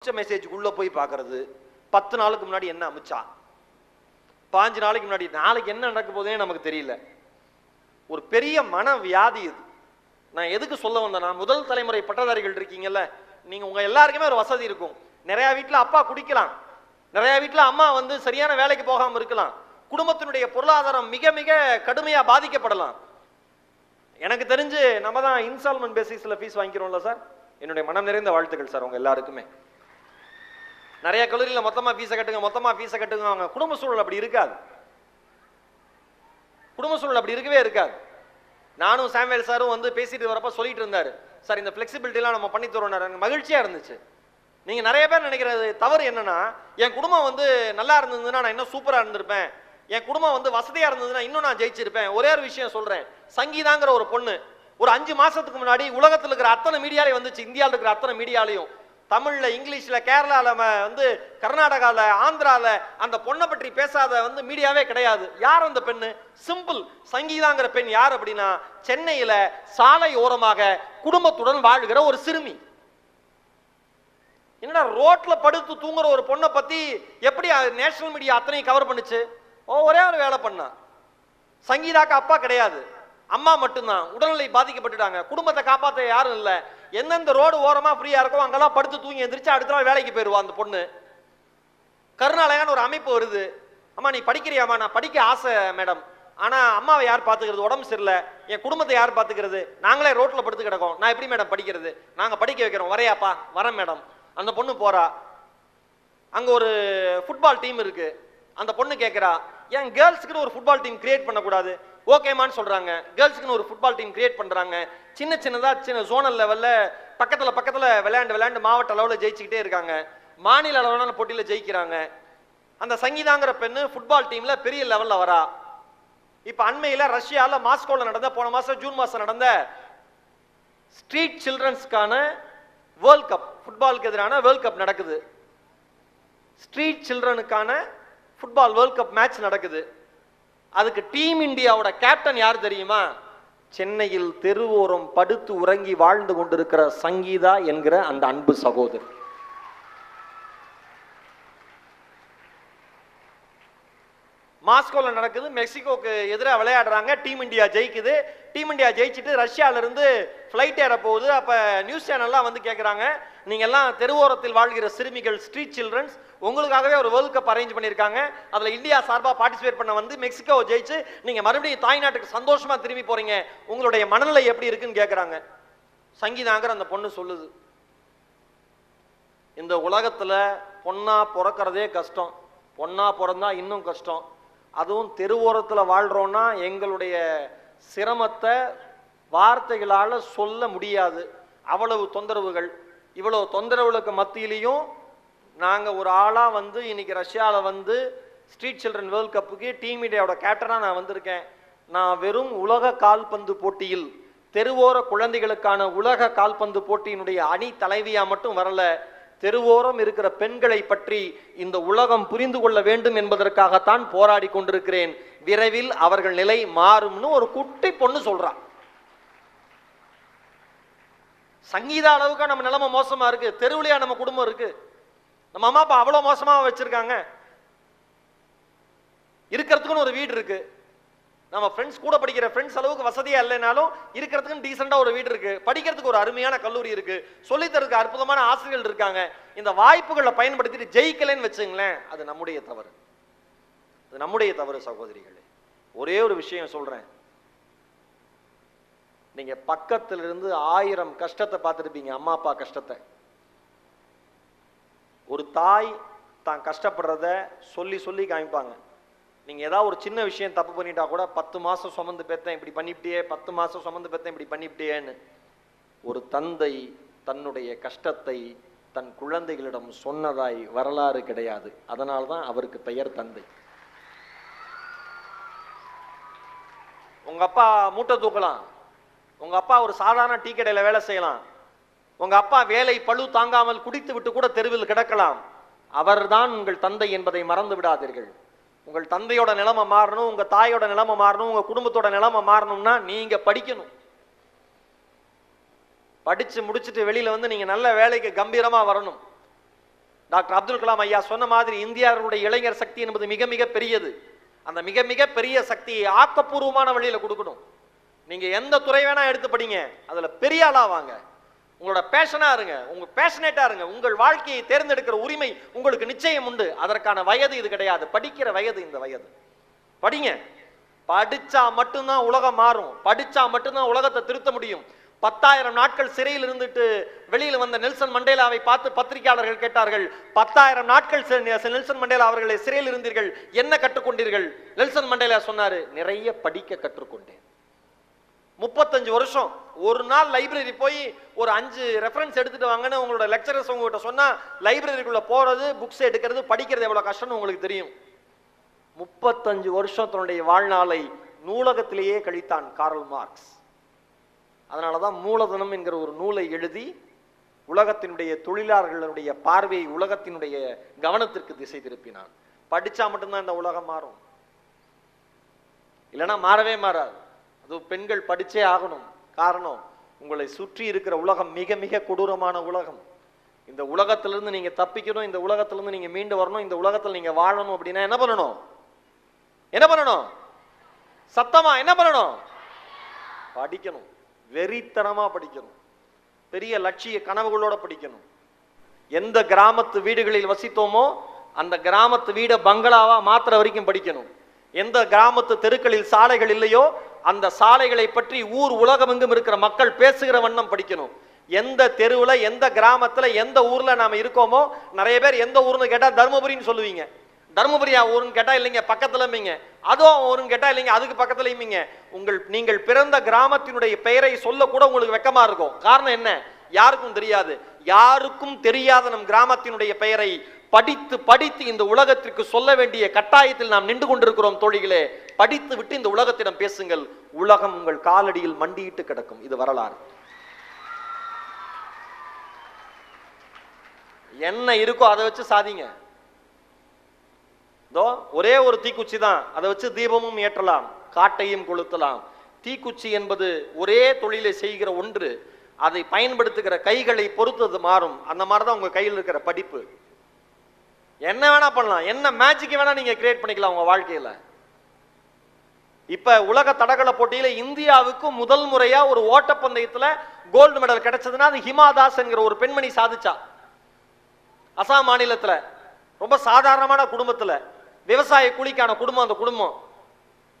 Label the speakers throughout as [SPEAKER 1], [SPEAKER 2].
[SPEAKER 1] மெசேஜுக்குள்ள போய் பார்க்கறது, 10 நாளுக்கு முன்னாடி என்ன அமிச்சா, 5 நாளைக்கு முன்னாடி, நாளைக்கு என்ன நடக்க போகுதுன்னு நமக்கு தெரியல. ஒரு பெரிய மன வியாதி இது. நான் எதுக்கு சொல்ல வந்தேன்னா, முதல் தலைமுறை பட்டதாரிகள் இருக்கீங்கல்ல, நீங்க உங்க எல்லாருக்குமே ஒரு வசதி இருக்கும். நிறைய வீட்டுல அப்பா குடிக்கலாம், நிறைய வீட்டுல அம்மா சரியான வேலைக்கு போகாம இருக்கலாம், குடும்பத்தினுடைய பொருளாதாரம் மிக மிக கடுமையா பாதிக்கப்படலாம். எனக்கு தெரிஞ்சு நம்ம தான் இன்ஸ்டால்மெண்ட் பேசிஸ்ல ஃபீஸ் வாங்கிக்கிறோம்ல சார். என்னுடைய மனம் நிறைந்த வாழ்த்துக்கள் சார் உங்க எல்லாருக்குமே. நிறைய கல்லூரியில் மொத்தமா ஃபீஸை கட்டுங்க. குடும்ப சூழல் அப்படி இருக்காது. குடும்ப சூழல் அப்படி இருக்கவே இருக்காது. நானும் சாமுவேல் சாரும் பேசிட்டு வரப்ப சொல்லிட்டு இருந்தாரு, சார் இந்த பிளெக்சிபிலிட்டிலாம் நம்ம பண்ணி தரோம். எனக்கு மகிழ்ச்சியா இருந்துச்சு. நீங்க நிறைய பேர் நினைக்கிறது தவறு என்னன்னா, என் குடும்பம் நல்லா இருந்ததுன்னா நான் இன்னும் சூப்பரா இருந்திருப்பேன், என் குடும்பம் வசதியா இருந்ததுன்னா இன்னும் நான் ஜெயிச்சிருப்பேன். ஒரே ஒரு விஷயம் சொல்றேன், சங்கீதாங்கிற ஒரு பொண்ணு ஒரு 5 மாசத்துக்கு முன்னாடி உலகத்தில் இருக்கிற அத்தனை மீடியாலையும் வந்துச்சு. இந்தியாவில் இருக்கிற அத்தனை மீடியாலையும், தமிழ்ல, இங்கிலீஷ்ல, கேரளால, கர்நாடகால, ஆந்திரால அந்த பொண்ணை பற்றி பேசாத மீடியாவே கிடையாது. யார் அந்த பெண்ணு? சிம்பிள், சங்கீதாங்கிற பெண். யார் அப்படின்னா, சென்னையில சாலை ஓரமாக குடும்பத்துடன் வாழ்கிற ஒரு சிறுமி. என்னடா ரோட்ல படுத்து தூங்குற ஒரு பொண்ணை பத்தி எப்படி நேஷனல் மீடியா அத்தனை கவர் பண்ணுச்சு? ஒரே ஒரு வேலை பண்ணா. சங்கீதாக்கு அப்பா கிடையாது, அம்மா மட்டும்தான். உடல்நிலை பாதிக்கப்பட்டுட்டாங்க, குடும்பத்தை காப்பாற்ற யாரும் இல்லை. எந்தெந்த ரோடு ஓரமா ஃப்ரீயா இருக்கும் அங்கெல்லாம் படுத்து தூங்கி எந்திரிச்சு அடுத்த நாள் வேலைக்கு போயிருவா அந்த பொண்ணு. கருணாலயான்னு ஒரு அமைப்பு வருது, அம்மா நீ படிக்கிறியாமா? நான் படிக்க ஆசை மேடம், ஆனா அம்மாவை யார் பாத்துக்கிறது, உடம்பு சரியில்லை, என் குடும்பத்தை யார் பாத்துக்கிறது, நாங்களே ரோட்ல படுத்து கிடக்கோம், நான் எப்படி மேடம் படிக்கிறது? நாங்க படிக்க வைக்கிறோம், வரையாப்பா? வரேன் மேடம். அந்த பொண்ணு போறா. அங்க ஒரு ஃபுட்பால் டீம் இருக்கு. அந்த பொண்ணு கேட்கிறா, ஏன் கேர்ள்ஸுக்குன்னு ஒரு ஃபுட்பால் டீம் கிரியேட் பண்ணக்கூடாது? ஓகேமான்னு சொல்றாங்க. கேர்ள்ஸுக்குன்னு ஒரு ஃபுட்பால் டீம் கிரியேட் பண்றாங்க. சின்ன ஜோனல் லெவல்ல பக்கத்துல விளையாண்டு மாவட்ட அளவில் ஜெயிச்சுக்கிட்டே இருக்காங்க. மாநில அளவிலான போட்டியில ஜெயிக்கிறாங்க. அந்த சங்கீதாங்கிற பெண்ணு ஃபுட்பால் டீம்ல பெரிய லெவல்ல வரா. இப்ப அண்மையில ரஷ்யால மாஸ்கோல நடந்த, போன மாசம் ஜூன் மாசம் நடந்த ஸ்ட்ரீட் சில்ட்ரன்ஸ்க்கான வேர்ல்ட் கப், ஃபுட்பாலுக்கு எதிரான வேர்ல்ட் கப் நடக்குது. ஸ்ட்ரீட் சில்ட்ரனுக்கான ஃபுட்பால் வேர்ல்ட் கப் மேட்ச் நடக்குது. அதுக்கு டீம் இந்தியாவோட கேப்டன் யார் தெரியுமா? சென்னையில் தெருவோரம் படுத்து உறங்கி வாழ்ந்து கொண்டிருக்கிற சங்கீதா என்கிற அந்த அன்பு சகோதரி. மாஸ்கோல நடக்குது, மெக்சிகோக்கு எதிராக விளையாடுறாங்க. டீம் இந்தியா ஜெயிக்குது. டீம் இந்தியா ஜெயிச்சுட்டு ரஷ்யால இருந்து ஃபிளைட் ஏற போகுது. அப்ப நியூஸ் சேனல்லாம் கேட்கறாங்க, நீங்க எல்லாம் தெருவோரத்தில் வாழ்கிற சிறுமிகள், ஸ்ட்ரீட் சில்ட்ரன்ஸ், உங்களுக்காகவே ஒரு வேர்ல்ட் கப் அரேஞ்ச் பண்ணியிருக்காங்க. அதுல இந்தியா சார்பா பார்ட்டிசிபேட் பண்ண மெக்சிகோ ஜெயிச்சு நீங்க மறுபடியும் தாய்நாட்டுக்கு சந்தோஷமா திரும்பி போறீங்க, உங்களுடைய மனநிலை எப்படி இருக்குன்னு கேட்கறாங்க. சங்கீதாங்கிற அந்த பொண்ணு சொல்லுது, இந்த உலகத்துல பொண்ணா பிறக்கிறதே கஷ்டம், பொண்ணா பிறந்தா இன்னும் கஷ்டம். அதுவும் தெருவோரத்தில் வாழ்றோம்னா எங்களுடைய சிரமத்தை வார்த்தைகளால சொல்ல முடியாது. அவ்வளவு தொந்தரவுகள். இவ்வளவு தொந்தரவுகளுக்கு மத்தியிலையும் நாங்க ஒரு ஆளா இன்னைக்கு ரஷ்யாவில் ஸ்ட்ரீட் சில்ட்ரன் வேர்ல்ட் கப்புக்கு டீம் இந்தியாவோட கேப்டனா நான் வந்திருக்கேன். நான் வெறும் உலக கால்பந்து போட்டியில் தெருவோர குழந்தைகளுக்கான உலக கால்பந்து போட்டியினுடைய அணி தலைவியா மட்டும் வரல, தெருவோரம் இருக்கிற பெண்களை பற்றி இந்த உலகம் புரிந்து கொள்ள வேண்டும் என்பதற்காகத்தான் போராடி கொண்டிருக்கிறேன். விரைவில் அவர்கள் நிலை மாறும்னு ஒரு குட்டி பொண்ணு சொல்றா. சங்கீதா அளவுக்கு நம்ம நிலைமை மோசமா இருக்கு? தெருவுலையா நம்ம குடும்பம் இருக்கு? நம்ம அம்மா அப்பா அவ்வளவு மோசமா வச்சிருக்காங்க? இருக்கிறதுக்குன்னு ஒரு வீடு இருக்கு, நம்ம ஃப்ரெண்ட்ஸ் கூட படிக்கிற ஃப்ரெண்ட்ஸ் அளவுக்கு வசதியா இல்லைனாலும் இருக்கிறதுக்கு டீசெண்டா ஒரு வீடு இருக்கு, படிக்கிறதுக்கு ஒரு அருமையான கல்லூரி இருக்கு, சொல்லித்தரதுக்கு அற்புதமான ஆசிரியர்கள் இருக்காங்க. இந்த வாய்ப்புகளை பயன்படுத்திட்டு ஜெயிக்கலன்னு வச்சுங்களேன், அது நம்முடைய தவறு. அது நம்முடைய தவறு சகோதரிகளே. ஒரே ஒரு விஷயம் சொல்றேன், நீங்க பக்கத்துல இருந்து 1000 கஷ்டத்தை பார்த்துருப்பீங்க, அம்மா அப்பா கஷ்டத்தை. ஒரு தாய் தான் கஷ்டப்படுறத சொல்லி சொல்லி காமிப்பாங்க. நீங்க ஏதாவது ஒரு சின்ன விஷயம் தப்பு பண்ணிட்டா கூட, 10 மாசம் சுமந்து பெத்தேன் இப்படி பண்ணிவிட்டியே, 10 மாசம் சுமந்து பெத்தேன் இப்படி பண்ணிவிட்டியேன்னு. ஒரு தந்தை தன்னுடைய கஷ்டத்தை தன் குழந்தைகளிடம் சொன்னதாய் வரலாறு கிடையாது. அதனால்தான் அவருக்கு பெயர் தந்தை. உங்க அப்பா மூட்டை தூக்கலாம், உங்க அப்பா ஒரு சாதாரண டீ கடையில வேலை செய்யலாம், உங்க அப்பா வேலை பழு தாங்காமல் குடித்து விட்டு கூட தெருவில் கிடக்கலாம். அவர்தான் உங்கள் தந்தை என்பதை மறந்து விடாதீர்கள். உங்கள் தந்தையோட நிலைமை மாறணும், உங்க தாயோட நிலைமை மாறணும், உங்க குடும்பத்தோட நிலைமை மாறணும்னா நீங்க படிக்கணும். படிச்சு முடிச்சுட்டு வெளியில நீங்க நல்ல வேலைக்கு கம்பீரமா வரணும். டாக்டர் அப்துல் கலாம் ஐயா சொன்ன மாதிரி இந்தியாவுடைய இளைஞர் சக்தி என்பது மிக மிக பெரியது. அந்த மிக மிக பெரிய சக்தியை ஆக்கப்பூர்வமான வழியில கொடுக்கணும். நீங்க எந்த துறை வேணா எடுத்து படிங்க, அதுல பெரிய ஆளா வாங்க, உங்களோட பேஷனா இருங்க, உங்க பேஷனேட்டா இருங்க. உங்கள் வாழ்க்கையை தேர்ந்தெடுக்கிற உரிமை உங்களுக்கு நிச்சயம் உண்டு. அதற்கான வயது இது கிடையாது, படிக்கிற வயது இந்த வயது. படிங்க. படிச்சா மட்டும்தான் உலகம் மாறும், படிச்சா மட்டும்தான் உலகத்தை திருத்த முடியும். 10,000 நாட்கள் சிறையில் இருந்துட்டு வெளியில் வந்த நெல்சன் மண்டேலாவை பார்த்து பத்திரிகையாளர்கள் கேட்டார்கள், 10,000 நாட்கள் நெல்சன் மண்டேலா அவர்களை சிறையில் இருந்தீர்கள், என்ன கற்றுக்கொண்டீர்கள்? நெல்சன் மண்டேலா சொன்னாரு, நிறைய படிக்க கற்றுக்கொண்டேன். 35 வருஷம் ஒரு நாள் லைப்ரரி போய் ஒரு 5 ரெஃபரன்ஸ் எடுத்துட்டு வாங்கன்னு உங்களோட லெக்சரர்ஸ் உங்ககிட்ட சொன்னா, லைப்ரரிக்குள்ள போறது, புக்ஸ் எடுக்கிறது, படிக்கிறது எவ்வளவு கஷ்டம்னு உங்களுக்கு தெரியும். 35 வருஷம் தன்னுடைய வாழ்நாளை நூலகத்திலேயே கழித்தான் கார்ல் மார்க்ஸ். அதனாலதான் மூலதனம் என்கிற ஒரு நூலை எழுதி உலகத்தினுடைய தொழிலாளர்களுடைய பார்வையை உலகத்தினுடைய கவனத்திற்கு திசை திருப்பினான். படிச்சா மட்டும்தான் இந்த உலகம் மாறும், இல்லைன்னா மாறவே மாறாது. அது பெண்கள் படிச்சே ஆகணும். காரணம், உங்களை சுற்றி இருக்கிற உலகம் மிக மிக கொடூரமான உலகம். இந்த உலகத்திலிருந்து நீங்க தப்பிக்கணும், இந்த உலகத்திலிருந்து நீங்க மீண்டு வரணும், இந்த உலகத்தில் நீங்க வாழணும் அப்படின்னா என்ன பண்ணணும்? என்ன பண்ணணும்? சத்தமா என்ன பண்ணணும்? படிக்கணும். வெறித்தனமா படிக்கணும். பெரிய லட்சிய கனவுகளோட படிக்கணும். எந்த கிராமத்து வீடுகளில் வசித்தோமோ அந்த கிராமத்து வீட பங்களாவா மாத்திர வரைக்கும் படிக்கணும். எந்த கிராமத்து தெருக்களில் சாலைகள் இல்லையோ அந்த சாலைகளை பற்றி ஊர் உலகமெங்கும் இருக்கிற மக்கள் பேசுகிற வண்ணம் படிக்கணும். எந்த தெருவுல, எந்த கிராமத்துல, எந்த ஊர்ல நாம இருக்கோமோ, நிறைய பேர் எந்த ஊர்னு கேட்டா தர்மபுரின்னு சொல்லுவீங்க. தர்மபுரியா ஊருன்னு கேட்டா இல்லைங்க பக்கத்துலமீங்க. அதுவும் ஊருன்னு கேட்டா இல்லைங்க அதுக்கு பக்கத்துலயுமீங்க. நீங்கள் பிறந்த கிராமத்தினுடைய பெயரை சொல்ல கூட உங்களுக்கு வெக்கமா இருக்கும். காரணம் என்ன? யாருக்கும் தெரியாது. யாருக்கும் தெரியாத நம் கிராமத்தினுடைய பெயரை படித்து படித்து இந்த உலகத்திற்கு சொல்ல வேண்டிய கட்டாயத்தில் நாம் நின்று கொண்டிருக்கிறோம். தோழிகளே, படித்து விட்டு இந்த உலகத்திடம் பேசுங்கள். உலகம் உங்கள் காலடியில் மண்டியிட்டு கிடக்கும். இது வரலாறு. என்ன இருக்கோ அதை வச்சு சாதிங்க. ஒரே ஒரு தீக்குச்சி தான், அதை வச்சு தீபமும் ஏற்றலாம், காட்டையும் கொளுத்தலாம். தீக்குச்சி என்பது ஒரே தொழிலை செய்கிற ஒன்று. அதை பயன்படுத்துகிற கைகளை பொறுத்தது மாறும். அந்த மாதிரிதான் உங்க கையில் இருக்கிற படிப்பு. என்ன வேணா பண்ணலாம், என்ன மேஜிக் வேணா நீங்க கிரியேட் பண்ணிக்கலாம் உங்க வாழ்க்கையில. இப்ப உலக தடகள போட்டியில இந்தியாவுக்கு முதல் முறையா ஒரு ஓட்டப்பந்தயத்துல கோல்டு மெடல் கிடைச்சதுன்னா அது ஹிமா தாஸ் என்கிற ஒரு பெண்மணி சாதிச்சா. அசாம் மாநிலத்துல ரொம்ப சாதாரணமான குடும்பத்துல, விவசாய கூலிக்கான குடும்பம். அந்த குடும்பம்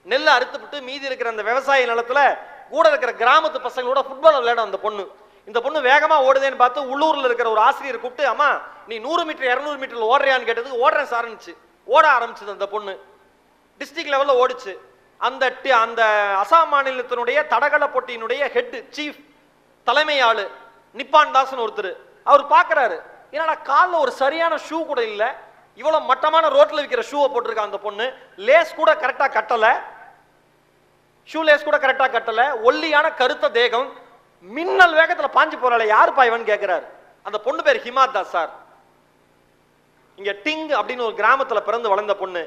[SPEAKER 1] நெல்லை அறுத்துவிட்டு மீதி இருக்கிற அந்த விவசாய நிலத்துல கூட இருக்கிற கிராமத்து பசங்களோட ஃபுட்பால் விளையாட அந்த பொண்ணு. இந்த பொண்ணு வேகமா ஓடுதேன்னு பார்த்து உள்ளூர்ல இருக்கிற ஒரு ஆசிரியர் கூப்பிட்டு, அம்மா நீ 100 மீட்டர் 200 மீட்டர்ல ஓடுறியான்னு கேட்டதுக்கு ஓடுறேன் சார்னுச்சு. ஓட ஆரம்பிச்சது அந்த பொண்ணு. டிஸ்ட்ரிக்ட் லெவல்ல ஓடிச்சு. அந்த அசாம் மாநிலத்தினுடைய தடகள போட்டியினுடைய ஹெட் சீஃப் தலைமை ஆளு நிப்பான் தாஸ்னு ஒருத்தர். அவர் பாக்குறாரு, ஏன்னா காலில் ஒரு சரியான ஷூ கூட இல்ல, இவ்வளவு மட்டமான ரோட்ல விற்கிற ஷூவை போட்டிருக்க அந்த பொண்ணு, லேஸ் கூட கரெக்டா கட்டல, ஷூ லேஸ் கூட கரெக்டா கட்டல, ஒல்லியான கருத்த தேகம், மின்னல் வேகத்துல பாஞ்சு போறாள். யாரு பாய்வன் கேட்கிறாரு. அந்த பொண்ணு பேர் ஹிமா தாஸ் சார். இங்க டிங் அப்படின்னு ஒரு கிராமத்துல பிறந்து வளர்ந்த பொண்ணு,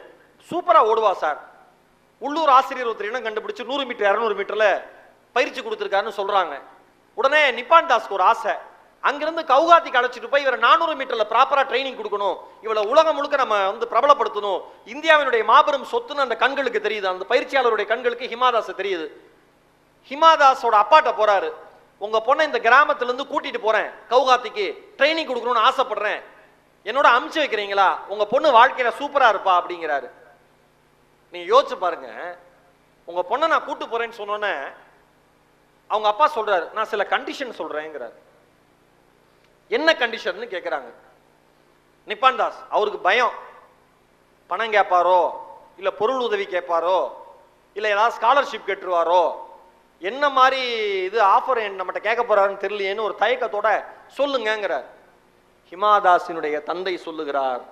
[SPEAKER 1] சூப்பரா ஓடுவா சார். உள்ளூர் ஆசிரியர் ஒருத்தர் இடம் கண்டுபிடிச்சு 100 மீட்டர் 200 மீட்டர்ல பயிற்சி கொடுத்திருக்காருன்னு சொல்றாங்க. உடனே நிப்பான் தாஸ்க்கு ஒரு ஆசை, அங்கிருந்து கவுகாத்திக்கு அழைச்சிட்டு போய் இவரை 400 மீட்டர்ல ப்ராப்பரா ட்ரைனிங் கொடுக்கணும், இவளை உலகம் முழுக்க நம்ம பிரபலப்படுத்தணும், இந்தியாவினுடைய மாபெரும் சொத்துன்னு அந்த கண்களுக்கு தெரியுது, அந்த பயிற்சியாளருடைய கண்களுக்கு ஹிமாதாஸ் தெரியுது. ஹிமாதாஸோட அப்பாட்ட போறாரு, உங்க பொண்ணை இந்த கிராமத்துல இருந்து கூட்டிட்டு போறேன், கவுகாத்திக்கு ட்ரைனிங் கொடுக்கணும்னு ஆசைப்படுறேன், என்னோட அனுப்பிச்சு வைக்கிறீங்களா? உங்க பொண்ணு வாழ்க்கையில சூப்பரா இருப்பா அப்படிங்கிறாரு. நீங்க யோசிச்சு பாருங்க, உங்க பொண்ணை நான் கூட்டு போறேன்னு சொன்னோன்னே அவங்க அப்பா சொல்றாரு, நான் சில கண்டிஷன் சொல்றேங்கிறாரு. என்ன கண்டிஷன் கேட்கிறாங்க. நிப்பான் தாஸ் அவருக்கு பயம், பணம் கேட்பாரோ இல்ல பொருள் உதவி கேட்பாரோ இல்ல ஏதாவது ஸ்காலர்ஷிப் கேட்டுருவாரோ, என்ன மாதிரி இது ஆஃபர் நம்மகிட்ட கேட்க போறாருன்னு தெரியலையேன்னு ஒரு தயக்கத்தோட சொல்லுங்கிறார். ஹிமாதாஸினுடைய தந்தை சொல்லுகிறார்,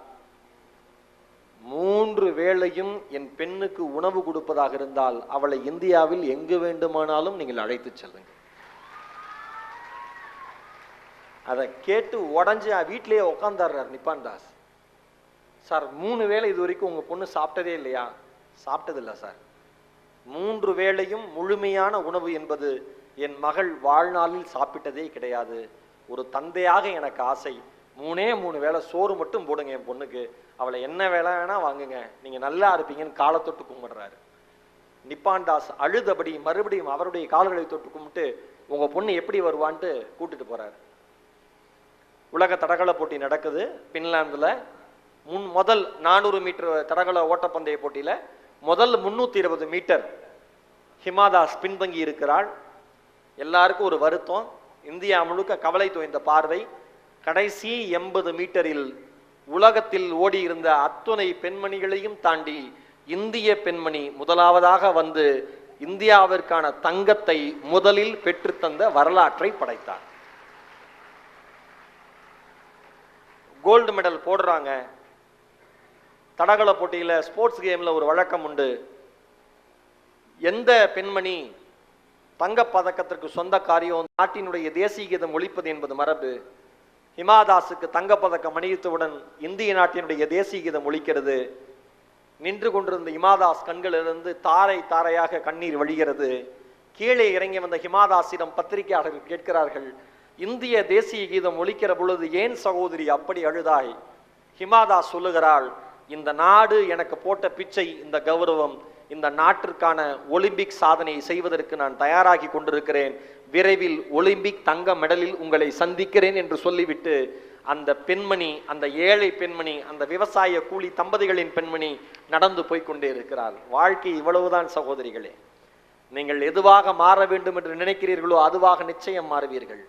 [SPEAKER 1] 3 வேளையும் என் பெண்ணுக்கு உணவு கொடுப்பதாக இருந்தால் அவளை இந்தியாவில் எங்கு வேண்டுமானாலும் நீங்கள் அழைத்து செல்லுங்க. அதை கேட்டு உடஞ்சு வீட்டிலேயே உட்கார்ந்தார் நிப்பான் தாஸ். சார் 3 வேளை இது வரைக்கும் உங்க பொண்ணு சாப்பிட்டதே இல்லையா? சாப்பிட்டது இல்லை சார். 3 வேளையும் முழுமையான உணவு என்பது என் மகள் வாழ்நாளில் சாப்பிட்டதே கிடையாது. ஒரு தந்தையாக எனக்கு ஆசை, 3 வேளை சோறு மட்டும் போடுங்க என் பொண்ணுக்கு, அவளை என்ன வேலை வேணா வாங்குங்க, நீங்க நல்லா இருப்பீங்கன்னு காலை தொட்டு கும்பிடுறாரு. நிப்பான் தாஸ் அழுதபடி மறுபடியும் அவருடைய கால்களை தொட்டு கும்பிட்டு உங்க பொண்ணு எப்படி வருவான்ட்டு கூட்டிட்டு போறாரு. உலக தடகள போட்டி நடக்குது பின்லாந்துல. முதல் 400 மீட்டர் தடகள ஓட்டப்பந்தய போட்டியில முதல் 320 மீட்டர் ஹிமாதாஸ் பின்தங்கி இருக்கிறாள். எல்லாருக்கும் ஒரு வருத்தம், இந்தியா முழுக்க கவலை தோய்ந்த பார்வை. கடைசி 80 மீட்டரில் உலகத்தில் ஓடி இருந்த அத்துணை பெண்மணிகளையும் தாண்டி இந்திய பெண்மணி முதலாவதாக வந்து இந்தியாவிற்கான தங்கத்தை முதலில் பெற்றுத்தந்த வரலாற்றை படைத்தார். கோல்டு மெடல் போடுறாங்க. தடகள போட்டியில ஸ்போர்ட்ஸ் கேம்ல ஒரு வழக்கம் உண்டு, எந்த பெண்மணி தங்க பதக்கத்திற்கு சொந்தக்காரியோ நாட்டினுடைய தேசிய கீதம் ஒலிப்பது என்பது மரபு. ஹிமாதாஸுக்கு தங்கப்பதக்கம் அணிவித்தவுடன் இந்திய நாட்டினுடைய தேசிய கீதம் ஒலிக்கிறது. நின்று கொண்டிருந்த ஹிமாதாஸ் கண்களிலிருந்து தாரை தாரையாக கண்ணீர் வழிகிறது. கீழே இறங்கி வந்த ஹிமாதாஸிடம் பத்திரிகையாளர்கள் கேட்கிறார்கள், இந்திய தேசிய கீதம் ஒலிக்கிற பொழுது ஏன் சகோதரி அப்படி அழுதாய்? ஹிமாதாஸ் சொல்லுகிறாள், இந்த நாடு எனக்கு போட்ட பிச்சை, இந்த கௌரவம், இந்த நாட்டிற்கான ஒலிம்பிக் சாதனையை செய்வதற்கு நான் தயாராகி கொண்டிருக்கிறேன், விரைவில் ஒலிம்பிக் தங்க மெடலில் உங்களை சந்திக்கிறேன் என்று சொல்லிவிட்டு அந்த பெண்மணி, அந்த ஏழை பெண்மணி, அந்த விவசாய கூலி தம்பதிகளின் பெண்மணி நடந்து போய்கொண்டே இருக்கிறார். வாழ்க்கை இவ்வளவுதான் சகோதரிகளே. நீங்கள் எதுவாக மாற வேண்டும் என்று நினைக்கிறீர்களோ அதுவாக நிச்சயம் மாறுவீர்கள்.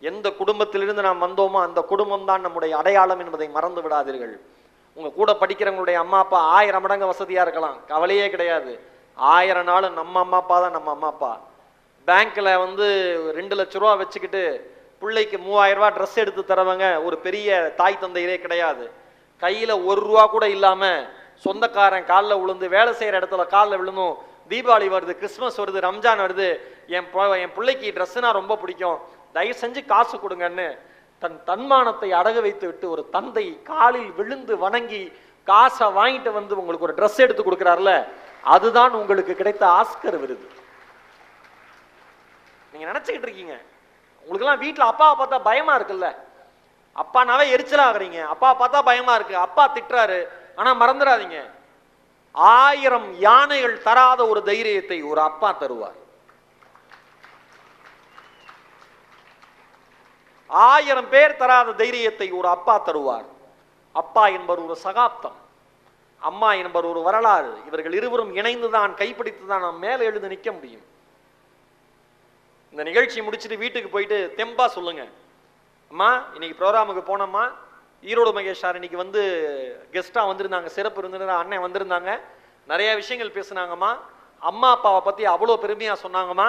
[SPEAKER 1] எந்த குடும்பத்திலிருந்து நாம் வந்தோமோ அந்த குடும்பம் தான் நம்முடைய அடையாளம் என்பதை மறந்து விடாதீர்கள். உங்க கூட படிக்கிறவங்களுடைய அம்மா அப்பா 1000 மடங்கு வசதியா இருக்கலாம், கவலையே கிடையாது. 1000 நாள் நம்ம அம்மா அப்பா தான் நம்ம அம்மா அப்பா. பேங்க்ல 2 லட்ச ரூபா வச்சுக்கிட்டு பிள்ளைக்கு 3000 ரூபாய் ட்ரெஸ் எடுத்து தரவங்க ஒரு பெரிய தாய் தந்தையரே கிடையாது. கையில 1 ரூபா கூட இல்லாம சொந்தக்காரன் காலில் விழுந்து, வேலை செய்யற இடத்துல காலில் விழுந்தும், தீபாவளி வருது, கிறிஸ்துமஸ் வருது, ரம்ஜான் வருது, என் பிள்ளைக்கு ட்ரெஸ்னா ரொம்ப பிடிக்கும், தயவு செஞ்சு காசு கொடுங்கன்னு தன் தன்மானத்தை அடகு வைத்து விட்டு ஒரு தந்தை காலில் விழுந்து வணங்கி காசை வாங்கிட்டு வந்து உங்களுக்கு ஒரு ட்ரெஸ் எடுத்து கொடுக்கிறார்ல, அதுதான் உங்களுக்கு கிடைத்த ஆஸ்கர் விருது. நீங்க நினைச்சுக்கிட்டு இருக்கீங்க, உங்களுக்கு எல்லாம் வீட்டுல அப்பாவை பார்த்தா பயமா இருக்குல்ல, அப்பானாவே எரிச்சலா ஆகுறீங்க, அப்பா பார்த்தா பயமா இருக்கு, அப்பா திட்டுறாரு. ஆனா மறந்துடாதீங்க, 1000 யானைகள் தராத ஒரு தைரியத்தை ஒரு அப்பா தருவார். 1000 பேர் தராத தைரியத்தை ஒரு அப்பா தருவார். அப்பா என்பவர் ஒரு சகாப்தம், அம்மா என்பவர் ஒரு வரலாறு. இவர்கள் இருவரும் இணைந்துதான், கைப்பிடித்துதான் நாம் மேலே எழுந்து நிற்க முடியும். இந்த நிகழ்ச்சி முடிச்சுட்டு வீட்டுக்கு போயிட்டு தெம்பா சொல்லுங்க, அம்மா இன்னைக்கு ப்ரோக்ராமுக்கு போனோம்மா, ஈரோடு மகேஷ் சார் இன்னைக்கு கெஸ்டா வந்திருந்தாங்க, சிறப்பு விருந்தினர் அண்ணன் வந்திருந்தாங்க, நிறைய விஷயங்கள் பேசுனாங்கம்மா, அம்மா அப்பாவை பத்தி அவ்வளோ பெருமையா சொன்னாங்கம்மா,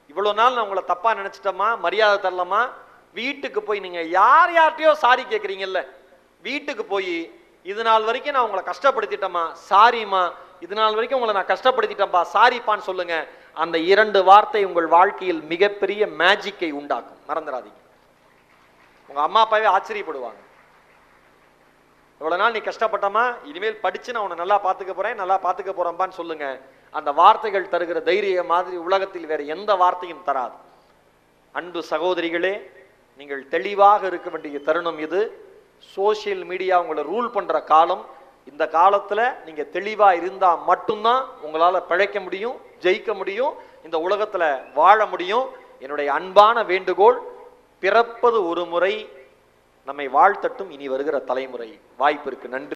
[SPEAKER 1] இவ்வளவு நாள் நான் உங்களை தப்பா நினைச்சிட்டம்மா, மரியாதை தரலம்மா. வீட்டுக்கு போய் நீங்க யார்கிட்டயோ சாரி கேட்குறீங்கல்ல, வீட்டுக்கு போய் இது நாள் வரைக்கும் நான் உங்களை கஷ்டப்படுத்திட்டேம்மா, சாரிம்மா, இது நாள் வரைக்கும் உங்களை நான் கஷ்டப்படுத்திட்டேன்பா, சாரிப்பான்னு சொல்லுங்க. அந்த 2 வார்த்தை உங்கள் வாழ்க்கையில் மிகப்பெரிய மேஜிக்கை உண்டாக்கும், மறந்துடாதீங்க. உங்க அம்மா அப்பாவே ஆச்சரியப்படுவாங்க, இவ்வளவு நாள் நீ கஷ்டப்பட்டமா, இனிமேல் படிச்சு நான் உன்னை நல்லா பார்த்துக்க போறேன், நல்லா பார்த்துக்க போறேன்பான்னு சொல்லுங்க. அந்த வார்த்தைகள் தருகிற தைரிய மாதிரி உலகத்தில் வேற எந்த வார்த்தையும் தராது. அன்பு சகோதரிகளே, நீங்கள் தெளிவாக இருக்க வேண்டிய தருணம் இது. சோசியல் மீடியா உங்களை ரூல் பண்ற காலம். இந்த காலத்துல நீங்க தெளிவா இருந்தா மட்டும்தான் உங்களால பிழைக்க முடியும், ஜெயிக்க முடியும், இந்த உலகத்துல வாழ முடியும். என்னுடைய அன்பான வேண்டுகோள், பிறப்பது ஒரு முறை, நம்மை வாழ்த்தட்டும் இனி வருகிற தலைமுறை. வாய்ப்பிற்கு நன்றி.